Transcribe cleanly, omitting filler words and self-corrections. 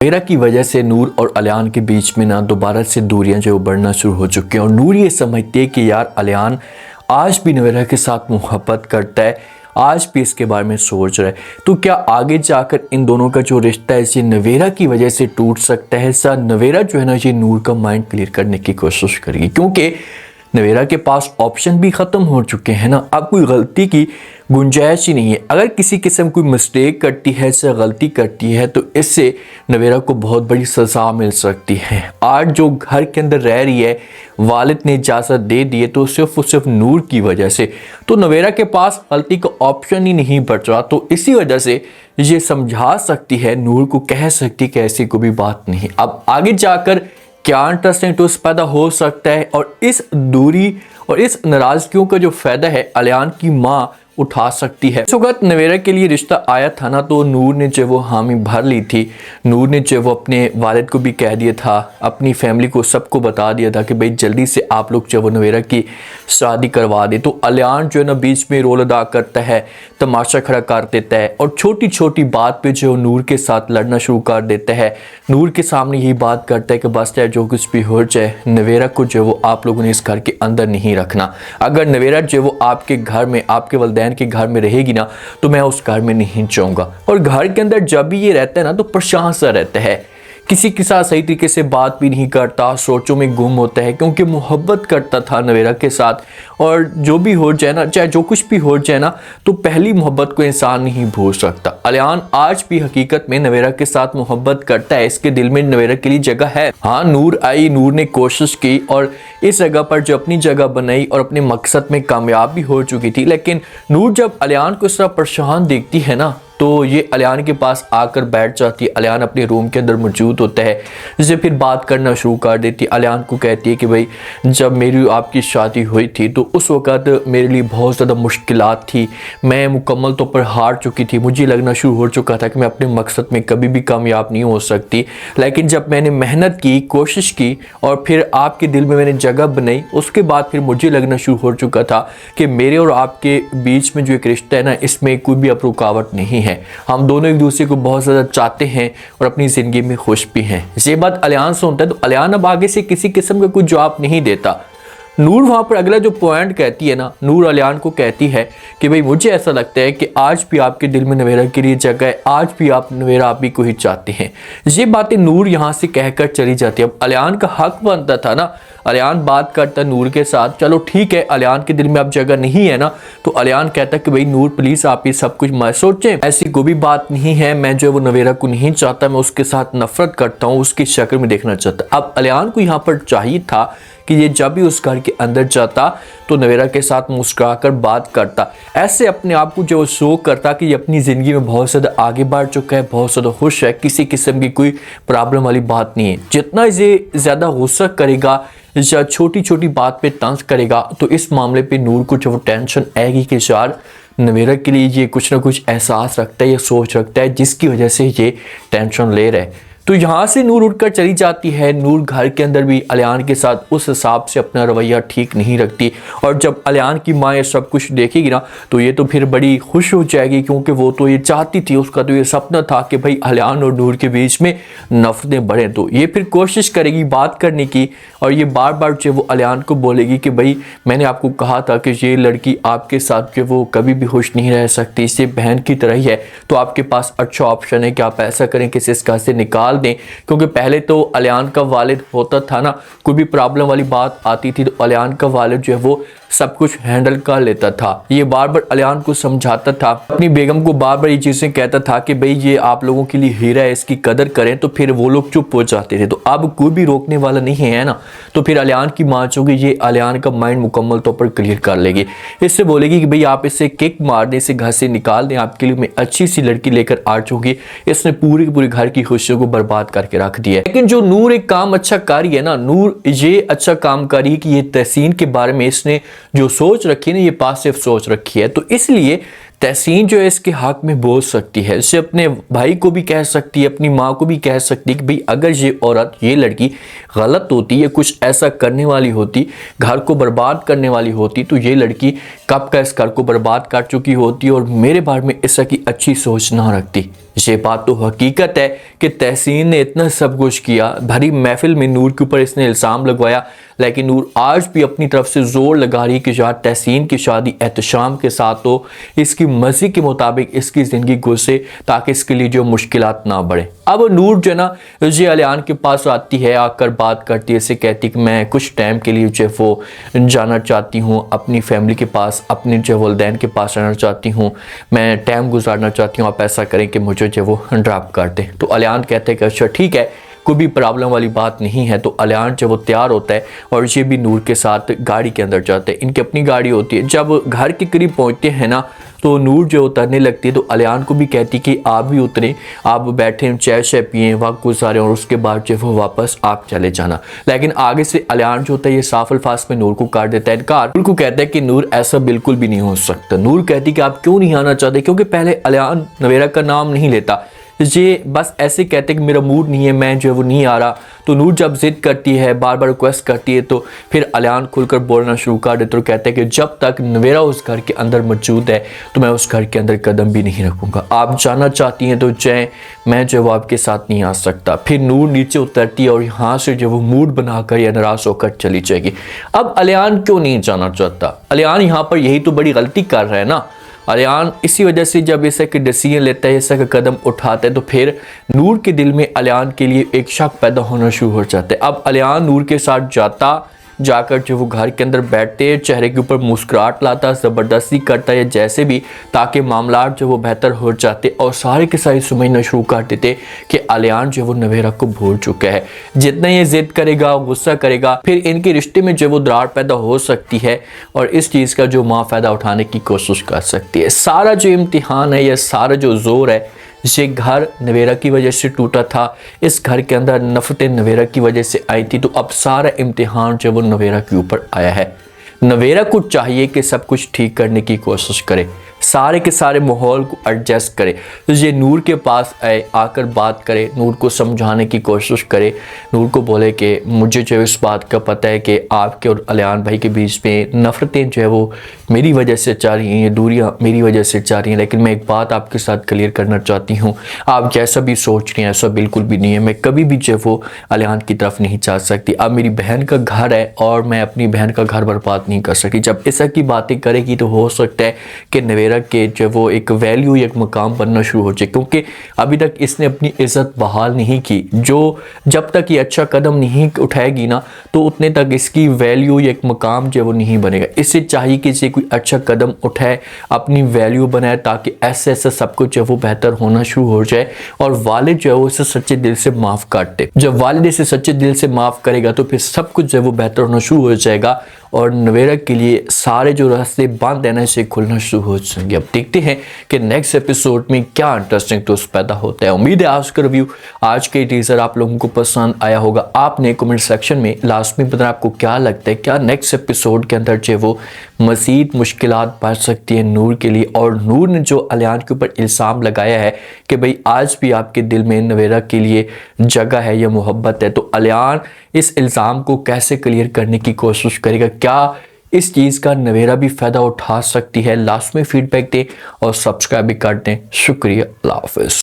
नवेरा की वजह से नूर और अलियान के बीच में ना दोबारा से दूरियां जो बढ़ना शुरू हो चुकी हैं और नूर ये समझती है कि यार अलियान आज भी नवेरा के साथ मोहब्बत करता है, आज भी इसके बारे में सोच रहा है। तो क्या आगे जाकर इन दोनों का जो रिश्ता है ये नवेरा की वजह से टूट सकता है? सर नवेरा जो है ना ये नूर का माइंड क्लियर करने की कोशिश करेगी, क्योंकि नवेरा के पास ऑप्शन भी ख़त्म हो चुके हैं ना। अब कोई गलती की गुंजाइश ही नहीं है। अगर किसी किस्म कोई मिस्टेक करती है या गलती करती है तो इससे नवेरा को बहुत बड़ी सज़ा मिल सकती है। आज जो घर के अंदर रह रही है, वालिद ने इजाज़त दे दी है तो सिर्फ और सिर्फ नूर की वजह से, तो नवेरा के पास गलती का ऑप्शन ही नहीं बच रहा। तो इसी वजह से ये समझा सकती है, नूर को कह सकती है कि ऐसी कोई भी बात नहीं। अब आगे जाकर क्या इंटरेस्टिंग ट्विस्ट पैदा हो सकता है और इस दूरी और इस नाराज़गियों का जो फ़ायदा है अलियान की माँ उठा सकती है। इस वक्त नवेरा के लिए रिश्ता आया था ना, तो नूर ने जो वो हामी भर ली थी। नूर ने जो वो अपने वालिद को भी कह दिया था, अपनी फैमिली को सबको बता दिया था कि भाई जल्दी से आप लोग जो वो नवेरा की शादी करवा दे। तो अलियान जो है ना बीच में रोल अदा करता है, तमाशा खड़ा कर देता है और छोटी छोटी बात पे जो नूर के साथ लड़ना शुरू कर देता है। नूर के सामने यही बात करता है कि बस चाहे जो कुछ भी हो जाए, नवेरा को जो वो आप लोगों ने इस घर के अंदर नहीं रखना। अगर नवेरा जो वो आपके घर में, आपके वलदैन के घर में रहेगी ना, तो मैं उस घर में नहीं जाऊंगा। और घर के अंदर जब भी ये रहता है ना तो परेशान सा रहता है, किसी के साथ सही तरीके से बात भी नहीं करता, सोचों में गुम होता है, क्योंकि मोहब्बत करता था नवेरा के साथ। और जो भी हो जाए ना, चाहे जो कुछ भी हो जाए ना, तो पहली मोहब्बत को इंसान नहीं भूल सकता। अलियान आज भी हकीकत में नवेरा के साथ मोहब्बत करता है, इसके दिल में नवेरा के लिए जगह है। हाँ, नूर आई, नूर ने कोशिश की और इस जगह पर जो अपनी जगह बनाई और अपने मकसद में कामयाब भी हो चुकी थी। लेकिन नूर जब अलियान को इस तरह परेशान देखती है ना, तो ये अलियान के पास आकर बैठ जाती है। अलियान अपने रूम के अंदर मौजूद होता है, जिससे फिर बात करना शुरू कर देती है। अलियान को कहती है कि भाई जब मेरी आपकी शादी हुई थी तो उस वक़्त मेरे लिए बहुत ज़्यादा मुश्किलात थी, मैं मुकम्मल तौर पर हार चुकी थी, मुझे लगना शुरू हो चुका था कि मैं अपने मकसद में कभी भी कामयाब नहीं हो सकती। लेकिन जब मैंने मेहनत की, कोशिश की और फिर आपके दिल में मैंने जगह बनाई, उसके बाद फिर मुझे लगना शुरू हो चुका था कि मेरे और आपके बीच में जो एक रिश्ता है ना, इसमें कोई भी अब रुकावट नहीं है। हम दोनों एक दूसरे को बहुत ज़्यादा चाहते हैं और अपनी ज़िंदगी में खुश भी हैं। ये बात अलियान सुनता है तो अलियान अब आगे से किसी किस्म का कोई जवाब नहीं देता। नूर वहाँ पर अगला जो पॉइंट कहती है ना, नूर अलियान को कहती है कि भाई मुझे ऐसा लगता है कि आज भी आपके दिल में नवेरा के लिए जगह है, आज भी आप नवेरा आप ही को ही चाहते हैं। ये बातें नूर यहाँ से कहकर चली जाती है। अब अलियान का हक बनता था ना, अलियान बात करता नूर के साथ, चलो ठीक है अलियान के दिल में अब जगह नहीं है ना, तो अलियान कहता कि भाई नूर प्लीज़ आप ये सब कुछ मत सोचें, ऐसी कोई भी बात नहीं है, मैं जो है वो नवेरा को नहीं चाहता, मैं उसके साथ नफरत करता हूँ, उसकी शक्ल में देखना चाहता। अब अलियान को यहाँ पर चाहिए था कि ये जब भी उस घर के अंदर जाता तो नवेरा के साथ मुस्कुराकर बात करता, ऐसे अपने आप को जो शो करता कि ये अपनी ज़िंदगी में बहुत ज़्यादा आगे बढ़ चुका है, बहुत ज़्यादा खुश है, किसी किस्म की कोई प्रॉब्लम वाली बात नहीं है। जितना ये ज़्यादा गुस्सा करेगा या छोटी छोटी बात पे तंज करेगा, तो इस मामले पे नूर को जो टेंशन आएगी कि यार नवेरा के लिए ये कुछ ना कुछ एहसास रखता है, ये सोच रखता है, जिसकी वजह से ये टेंशन ले रहा है। तो यहाँ से नूर उठकर चली जाती है। नूर घर के अंदर भी अलियान के साथ उस हिसाब से अपना रवैया ठीक नहीं रखती, और जब अलियान की माँ ये सब कुछ देखेगी ना, तो ये तो फिर बड़ी खुश हो जाएगी, क्योंकि वो तो ये चाहती थी, उसका तो ये सपना था कि भाई अलियान और नूर के बीच में नफरतें बढ़े। तो ये फिर कोशिश करेगी बात करने की, और ये बार बार जो वो अलियान को बोलेगी कि भाई मैंने आपको कहा था कि ये लड़की आपके साथ जो वो कभी भी खुश नहीं रह सकती, इसे बहन की तरह ही है, तो आपके पास अच्छा ऑप्शन है कि आप ऐसा करें कि इसे इस घर से निकाल दें। क्योंकि पहले तो अलियान का वालिद होता था ना, कोई भी प्रॉब्लम वाली बात आती थी तो अलियान का वालिद जो है वो सब कुछ हैंडल कर लेता था। ये बार बार अलियान को समझाता था, अपनी बेगम को बार बार ये चीज़ें कहता था कि भाई ये आप लोगों के लिए हीरा है, इसकी कदर करें, तो फिर वो लोग चुप हो जाते थे। तो अब कोई भी रोकने वाला नहीं है ना, तो फिर अलियान की माँ चूँकि ये अलियान का माइंड मुकम्मल तौर पर क्लियर कर लेगी, इससे बोलेगी कि भाई आप इसे किक मार दें, इसे घर से निकाल दें, आपके लिए मैं अच्छी सी लड़की लेकर आ चुकी। इसने पूरी की पूरी घर की खुशियों को बर्बाद करके रख दिया। लेकिन जो नूर एक काम अच्छा कर रही है ना, नूर ये अच्छा काम कर रही है कि ये तहसीन के बारे में इसने जो सोच रखी है ना, ये पासिव सोच रखी है। तो इसलिए तहसीन जो है इसके हक में बोल सकती है, इसे अपने भाई को भी कह सकती है, अपनी माँ को भी कह सकती है कि भाई अगर ये औरत, ये लड़की गलत होती, ये कुछ ऐसा करने वाली होती, घर को बर्बाद करने वाली होती, तो ये लड़की कब का इस घर को बर्बाद कर चुकी होती और मेरे बारे में ऐसा की अच्छी सोच ना रखती। ये बात तो हकीकत है कि तहसीन ने इतना सब कुछ किया, भरी महफिल में नूर के ऊपर इसने इल्ज़ाम लगवाया, लेकिन नूर आज भी अपनी तरफ से जोर लगा रही है कि शायद तहसीन की शादी एहतशाम के साथ हो, इसकी मर्जी के मुताबिक इसकी ज़िंदगी गुजरे ताकि इसके लिए जो मुश्किलात ना बढ़े। अब नूर जो ना ये अलियान के पास आती है, आकर बात करती है, इसे कहती कि मैं कुछ टाइम के लिए जो वो जाना चाहती हूँ अपनी फैमिली के पास, अपने जो वालिदैन के पास रहना चाहती हूँ, मैं टाइम गुजारना चाहती हूँ, आप ऐसा करें कि मुझे जो वो ड्रॉप कर दें। तो अलियान कहते हैं कि अच्छा ठीक है, कोई भी प्रॉब्लम वाली बात नहीं है। तो अलियान जब वो तैयार होता है और ये भी नूर के साथ गाड़ी के अंदर जाते हैं, इनकी अपनी गाड़ी होती है। जब घर के करीब पहुंचते हैं ना तो नूर जो उतरने लगती है तो अलियान को भी कहती कि आप भी उतरें, आप बैठें, चाय शाय पिएँ, वक्त गुजारें और उसके बाद जो वो वापस आप चले जाना। लेकिन आगे से अलियान जो होता है ये साफ अल्फाज में नूर को काट देता है इनकार। नूर को कहता है कि नूर ऐसा बिल्कुल भी नहीं हो सकता। नूर कहती कि आप क्यों नहीं आना चाहते, क्योंकि पहले अलियान नवेरा का नाम नहीं लेता, ये बस ऐसे कहते कि मेरा मूड नहीं है, मैं जो है वो नहीं आ रहा। तो नूर जब जिद करती है, बार बार रिक्वेस्ट करती है, तो फिर अलियान खुलकर बोलना शुरू कर देते और कहते हैं कि जब तक नवेरा उस घर के अंदर मौजूद है तो मैं उस घर के अंदर कदम भी नहीं रखूँगा। आप जाना चाहती हैं तो चाहे, मैं जो वो आपके साथ नहीं आ सकता। फिर नूर नीचे उतरती है और यहाँ से जो वो मूड बनाकर या नाराज़ होकर चली जाएगी। अब अलियान क्यों नहीं जाना चाहता? अलियान यहाँ पर यही तो बड़ी गलती कर रहा है ना। अलियान इसी वजह से जब ऐसा कि डिसीजन लेता है, ऐसा का कदम उठाता है, तो फिर नूर के दिल में अलियान के लिए एक शक पैदा होना शुरू हो जाता है। अब अलियान नूर के साथ जाकर जो वो घर के अंदर बैठते हैं, चेहरे के ऊपर मुस्कुराहट लाता, ज़बरदस्ती करता है जैसे भी, ताकि मामला जो वो बेहतर हो जाते और सारे के सारे समझना शुरू कर देते कि अलियान जो वो नवेरा को भूल चुका है। जितना ये जिद करेगा, गुस्सा करेगा, फिर इनके रिश्ते में जो वो दरार पैदा हो सकती है और इस चीज़ का जो माँ फ़ायदा उठाने की कोशिश कर सकती है। सारा जो इम्तिहान है या सारा जो जोर है, ये घर नवेरा की वजह से टूटा था, इस घर के अंदर नफरतें नवेरा की वजह से आई थी, तो अब सारा इम्तिहान जो वो नवेरा के ऊपर आया है। नवेरा को चाहिए कि सब कुछ ठीक करने की कोशिश करे, सारे के सारे माहौल को एडजस्ट करे। तो ये नूर के पास आए, आकर बात करे, नूर को समझाने की कोशिश करे, नूर को बोले कि मुझे जो इस बात का पता है कि आपके और अलियान भाई के बीच में नफ़रतें जो है वो मेरी वजह से चल रही हैं, ये दूरियां मेरी वजह से चल रही हैं, लेकिन मैं एक बात आपके साथ क्लियर करना चाहती हूँ, आप जैसा भी सोच रही हैं ऐसा बिल्कुल भी नहीं है। मैं कभी भी जो वो अलियान की तरफ नहीं जा सकती। अब मेरी बहन का घर है और मैं अपनी बहन का घर बर्बाद नहीं कर सकती। जब ऐसा की बातें करेगी तो हो सकता है कि नवेरा के जो वो एक वैल्यू, एक मकाम बनना शुरू हो जाए, क्योंकि अभी तक इसने अपनी इज्जत बहाल नहीं की। जो जब तक ये अच्छा कदम नहीं उठाएगी ना तो उतने तक इसकी वैल्यू, एक मकाम जो वो नहीं बनेगा। इससे चाहिए कि इसे कोई अच्छा कदम उठाए, अपनी वैल्यू बनाए, ताकि ऐसे ऐसे सब कुछ जो वो बेहतर होना शुरू हो जाए और वालिद जो है वो इसे सच्चे दिल से माफ़ कर दे। जब वालिद इसे सच्चे दिल से माफ़ करेगा तो फिर सब कुछ जो है वो बेहतर होना शुरू हो जाएगा और नवेरा के लिए सारे जो रास्ते बंद है ना इसे खुलना शुरू हो जाएंगे। अब देखते हैं कि नेक्स्ट एपिसोड में क्या इंटरेस्टिंग ट्विस्ट पैदा होता है। उम्मीद है आज का रिव्यू, आज के टीजर आप लोगों को पसंद आया होगा। आपने कमेंट सेक्शन में लास्ट में बताना आपको क्या लगता है, क्या नेक्स्ट एपिसोड के अंदर जो वो मज़ीद मुश्किलात बढ़ सकती है नूर के लिए। और नूर ने जो अलियान के ऊपर इल्ज़ाम लगाया है कि भाई आज भी आपके दिल में नवेरा के लिए जगह है या मोहब्बत है, तो अलियान इस इल्ज़ाम को कैसे क्लियर करने की कोशिश करेगा, क्या इस चीज़ का नवेरा भी फ़ायदा उठा सकती है। लास्ट में फीडबैक दें और सब्सक्राइब भी कर दें। शुक्रिया, अल्लाह हाफ़िज़।